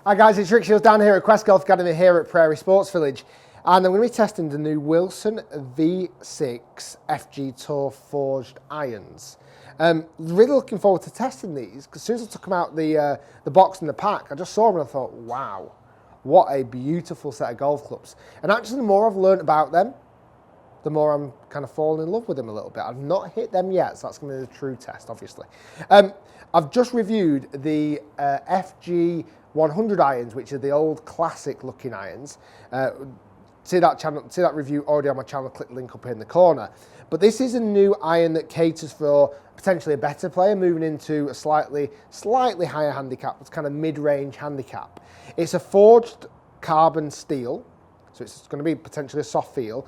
Hi guys, it's Rick Shiels down here at Quest Golf Academy here at Prairie Sports Village, and I'm going to be testing the new Wilson V6 FG Tour forged irons. Really looking forward to testing these, because as soon as I took them out the box and the pack, I just saw them and I thought, wow, what a beautiful set of golf clubs. And actually the more I've learned about them, the more I'm kind of falling in love with them a little bit. I've not hit them yet, so that's going to be the true test, obviously. I've just reviewed the FG 100 irons, which are the old classic looking irons. See that review already on my channel, click the link up here in the corner. But this is a new iron that caters for potentially a better player moving into a slightly higher handicap. It's kind of mid-range handicap. It's a forged carbon steel, so it's going to be potentially a soft feel.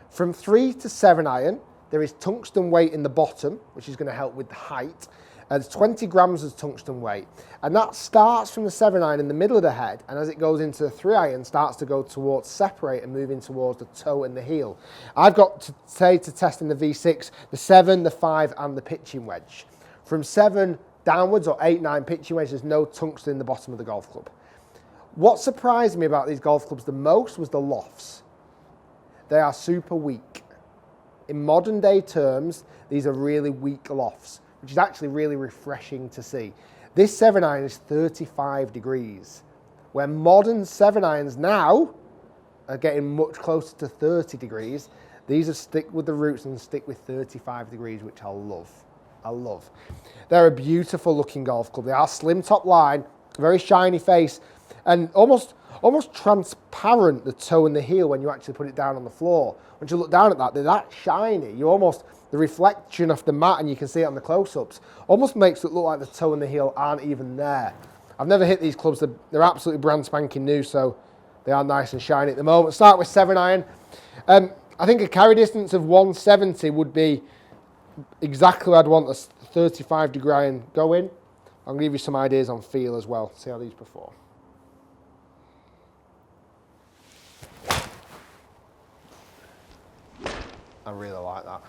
From 3 to 7 iron, there is tungsten weight in the bottom, which is going to help with the height. There's 20 grams of tungsten weight, and that starts from the 7 iron in the middle of the head, and as it goes into the 3 iron, starts to go towards separate and moving towards the toe and the heel. I've got to say to test in the V6, the 7, the 5, and the pitching wedge. From 7 downwards, or 8, 9 pitching wedge, there's no tungsten in the bottom of the golf club. What surprised me about these golf clubs the most was the lofts. They are super weak. In modern day terms, these are really weak lofts, which is actually really refreshing to see. This 7 iron is 35 degrees, where modern 7 irons now are getting much closer to 30 degrees. These are stick with the roots and stick with 35 degrees, which I love. I love. They're a beautiful looking golf club. They are slim top line, very shiny face, and almost transparent, the toe and the heel, when you actually put it down on the floor. Once you look down at that, they're that shiny. The reflection of the mat, and you can see it on the close-ups, almost makes it look like the toe and the heel aren't even there. I've never hit these clubs. They're absolutely brand spanking new, so they are nice and shiny at the moment. Start with 7 iron. I think a carry distance of 170 would be exactly where I'd want a 35 degree iron go in. I'll give you some ideas on feel as well. See how these perform. I really like that.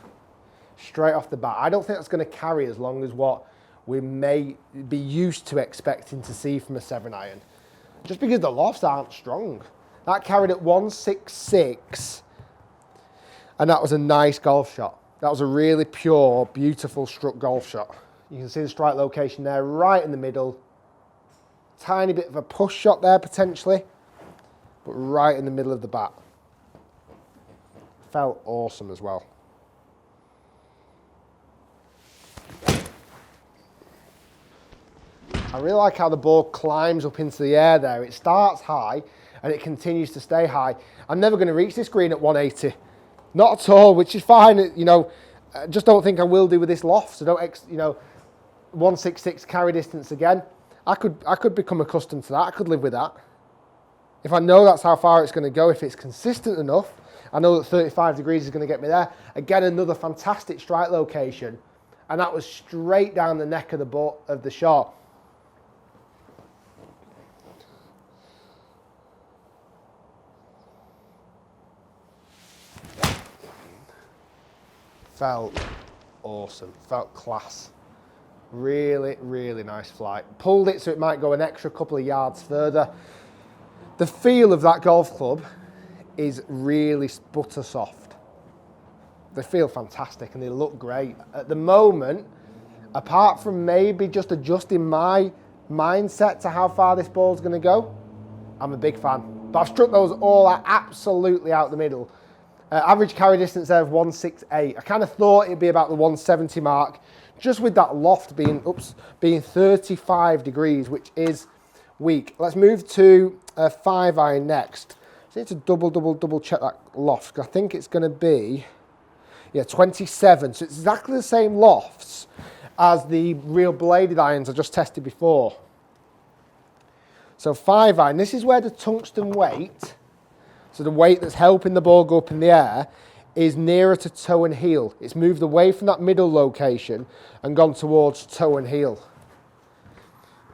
Straight off the bat. I don't think that's going to carry as long as what we may be used to expecting to see from a 7 iron. Just because the lofts aren't strong. That carried at 166, and that was a nice golf shot. That was a really pure, beautiful struck golf shot. You can see the strike location there, right in the middle. Tiny bit of a push shot there potentially, but right in the middle of the bat. Felt awesome as well. I really like how the ball climbs up into the air there. It starts high and it continues to stay high. I'm never going to reach this green at 180. Not at all, which is fine. You know, I just don't think I will do with this loft. So don't, 166 carry distance again. I could become accustomed to that. I could live with that. If I know that's how far it's going to go, if it's consistent enough, I know that 35 degrees is going to get me there. Again, another fantastic strike location. And that was straight down the neck of the butt of the shot. Felt awesome, felt class. Really, really nice flight. Pulled it so it might go an extra couple of yards further. The feel of that golf club is really butter soft. They feel fantastic and they look great. At the moment, apart from maybe just adjusting my mindset to how far this ball's going to go, I'm a big fan. But I've struck those all absolutely out the middle. Average carry distance there of 168. I kind of thought it'd be about the 170 mark, just with that loft being 35 degrees, which is weak. Let's move to a 5 iron next. So I need to double check that loft, because I think it's going to be, 27. So it's exactly the same lofts as the real bladed irons I just tested before. So 5 iron, this is where the tungsten weight, so the weight that's helping the ball go up in the air, is nearer to toe and heel. It's moved away from that middle location and gone towards toe and heel.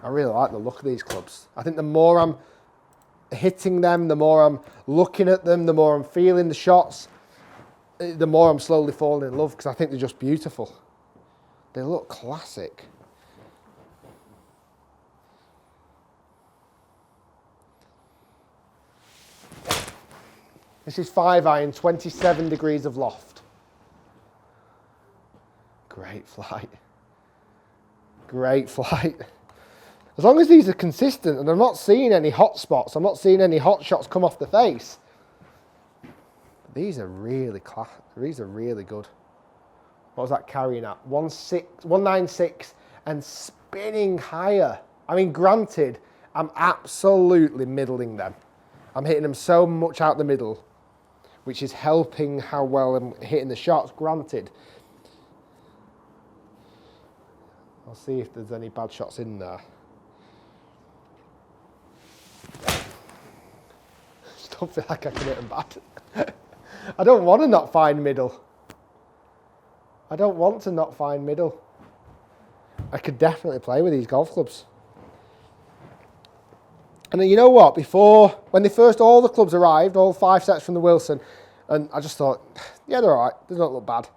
I really like the look of these clubs. I think the more I'm hitting them, the more I'm looking at them, the more I'm feeling the shots, the more I'm slowly falling in love, because I think they're just beautiful. They look classic. This is 5-iron, 27 degrees of loft. Great flight. Great flight. As long as these are consistent and I'm not seeing any hot spots, I'm not seeing any hot shots come off the face. These are really these are really good. What was that carrying at? 196 and spinning higher. I mean, granted, I'm absolutely middling them. I'm hitting them so much out the middle, which is helping how well I'm hitting the shots, granted. I'll see if there's any bad shots in there. Just don't feel like I can hit them bad. I don't want to not find middle. I don't want to not find middle. I could definitely play with these golf clubs. And then you know what? When all the clubs arrived, all 5 sets from the Wilson, and I just thought, yeah, they're all right. They don't look bad.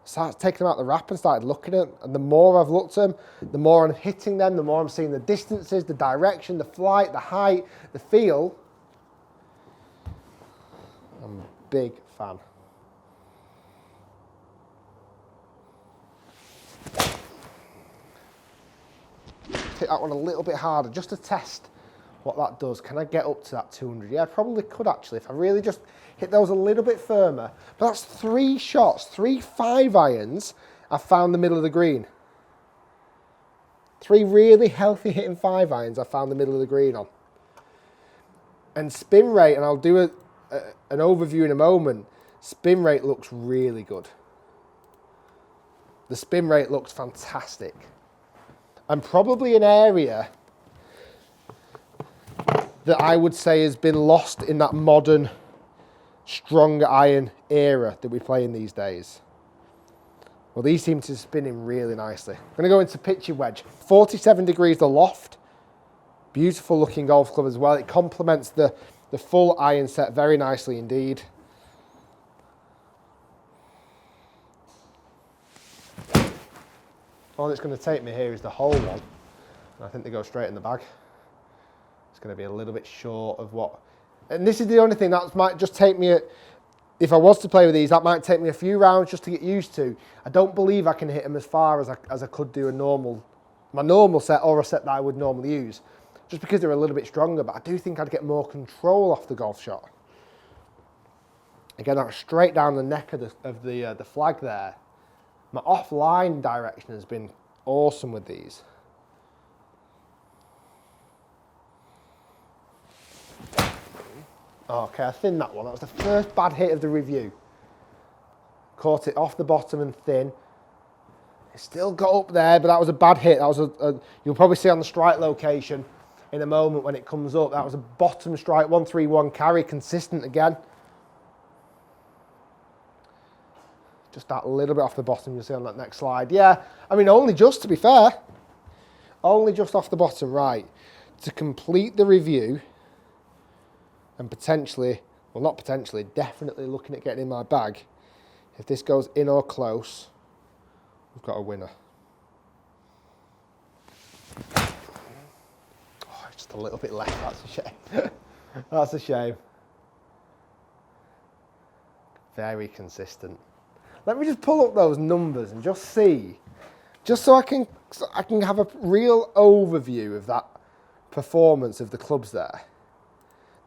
Started taking them out the wrap and started looking at them. And the more I've looked at them, the more I'm hitting them, the more I'm seeing the distances, the direction, the flight, the height, the feel. I'm a big fan. Hit that one a little bit harder just to test what that does. Can I get up to that 200? Yeah, I probably could actually if I really just hit those a little bit firmer. But that's 3 shots, 3 5-irons. I found the middle of the green. 3 really healthy hitting 5-irons I found the middle of the green on. And spin rate, and I'll do an overview in a moment, spin rate looks really good. The spin rate looks fantastic. And probably an area that I would say has been lost in that modern, stronger iron era that we play in these days. Well, these seem to be spinning really nicely. I'm going to go into pitchy wedge. 47 degrees the loft. Beautiful looking golf club as well. It complements the full iron set very nicely indeed. All it's going to take me here is the whole one. And I think they go straight in the bag. It's going to be a little bit short of what... And this is the only thing that might just take me... If I was to play with these, that might take me a few rounds just to get used to. I don't believe I can hit them as far as I could do my normal set or a set that I would normally use. Just because they're a little bit stronger, but I do think I'd get more control off the golf shot. Again, that's straight down the neck of the flag there. My offline direction has been awesome with these. Okay, I thinned that one. That was the first bad hit of the review. Caught it off the bottom and thin. It still got up there, but that was a bad hit. That was you'll probably see on the strike location in a moment when it comes up. That was a bottom strike, 131 carry, consistent again. Just that little bit off the bottom, you'll see on that next slide. Yeah, I mean, only just, to be fair. Only just off the bottom, right. To complete the review, and potentially, well, not potentially, definitely looking at getting in my bag. If this goes in or close, we've got a winner. Oh, just a little bit left, that's a shame. That's a shame. Very consistent. Let me just pull up those numbers and just see, just so I can have a real overview of that performance of the clubs there.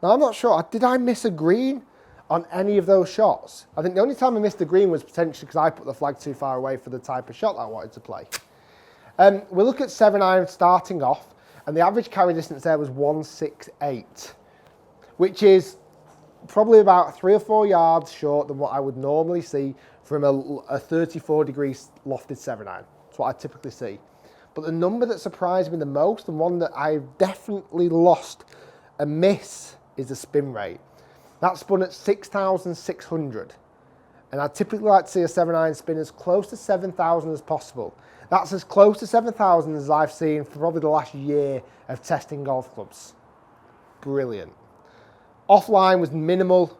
Now, I'm not sure, did I miss a green on any of those shots? I think the only time I missed the green was potentially because I put the flag too far away for the type of shot that I wanted to play. We look at 7-iron starting off, and the average carry distance there was 168, which is probably about 3 or 4 yards short than what I would normally see from a 34 degrees lofted 7-iron. That's what I typically see. But the number that surprised me the most, and one that I've definitely lost a miss, is the spin rate. That spun at 6,600. And I typically like to see a 7-iron spin as close to 7,000 as possible. That's as close to 7,000 as I've seen for probably the last year of testing golf clubs. Brilliant. Offline was minimal.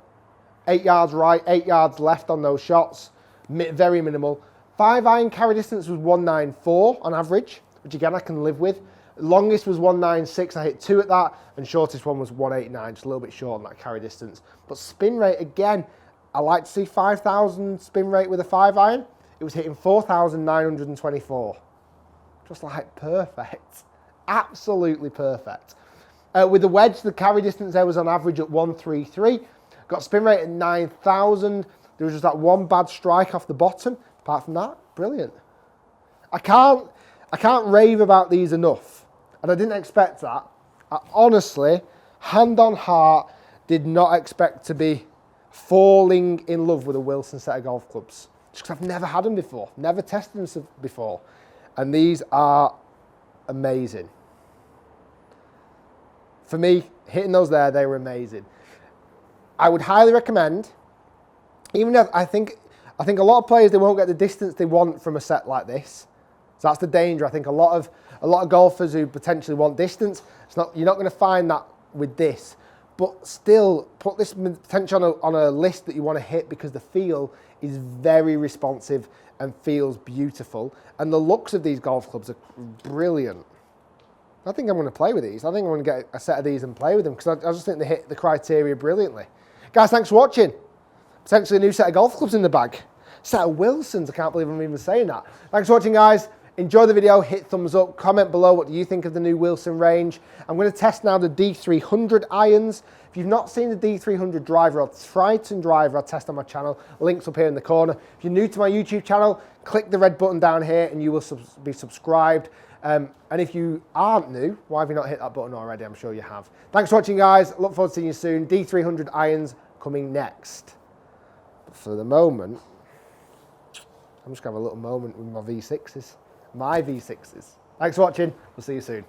8 yards right, 8 yards left on those shots. Very minimal. 5-iron carry distance was 194 on average, which again I can live with. Longest was 196, I hit 2 at that, and shortest one was 189, just a little bit short on that carry distance. But spin rate, again, I like to see 5,000 spin rate with a 5-iron. It was hitting 4,924. Just like perfect. Absolutely perfect. With the wedge, the carry distance there was on average at 133. Got spin rate at 9,000. There was just that one bad strike off the bottom. Apart from that, brilliant. I can't rave about these enough. And I didn't expect that. I honestly, hand on heart, did not expect to be falling in love with a Wilson set of golf clubs. Just because I've never had them before. Never tested them before. And these are amazing. For me, hitting those there, they were amazing. I would highly recommend, even though I think a lot of players, they won't get the distance they want from a set like this. So that's the danger. I think a lot of golfers who potentially want distance, you're not going to find that with this. But still, put this potentially on a list that you want to hit, because the feel is very responsive and feels beautiful. And the looks of these golf clubs are brilliant. I think I'm going to play with these. I think I'm going to get a set of these and play with them, because I just think they hit the criteria brilliantly. Guys, thanks for watching. Potentially a new set of golf clubs in the bag. Set of Wilsons. I can't believe I'm even saying that. Thanks for watching, guys. Enjoy the video. Hit thumbs up. Comment below what do you think of the new Wilson range. I'm going to test now the D300 irons. If you've not seen the D300 driver or Triton driver, I'll test on my channel. Links up here in the corner. If you're new to my YouTube channel, click the red button down here and you will be subscribed. And if you aren't new, why have you not hit that button already? I'm sure you have. Thanks for watching, guys. Look forward to seeing you soon. D300 irons coming next. But for the moment, I'm just going to have a little moment with my V6s. My V6s. Thanks for watching. We'll see you soon.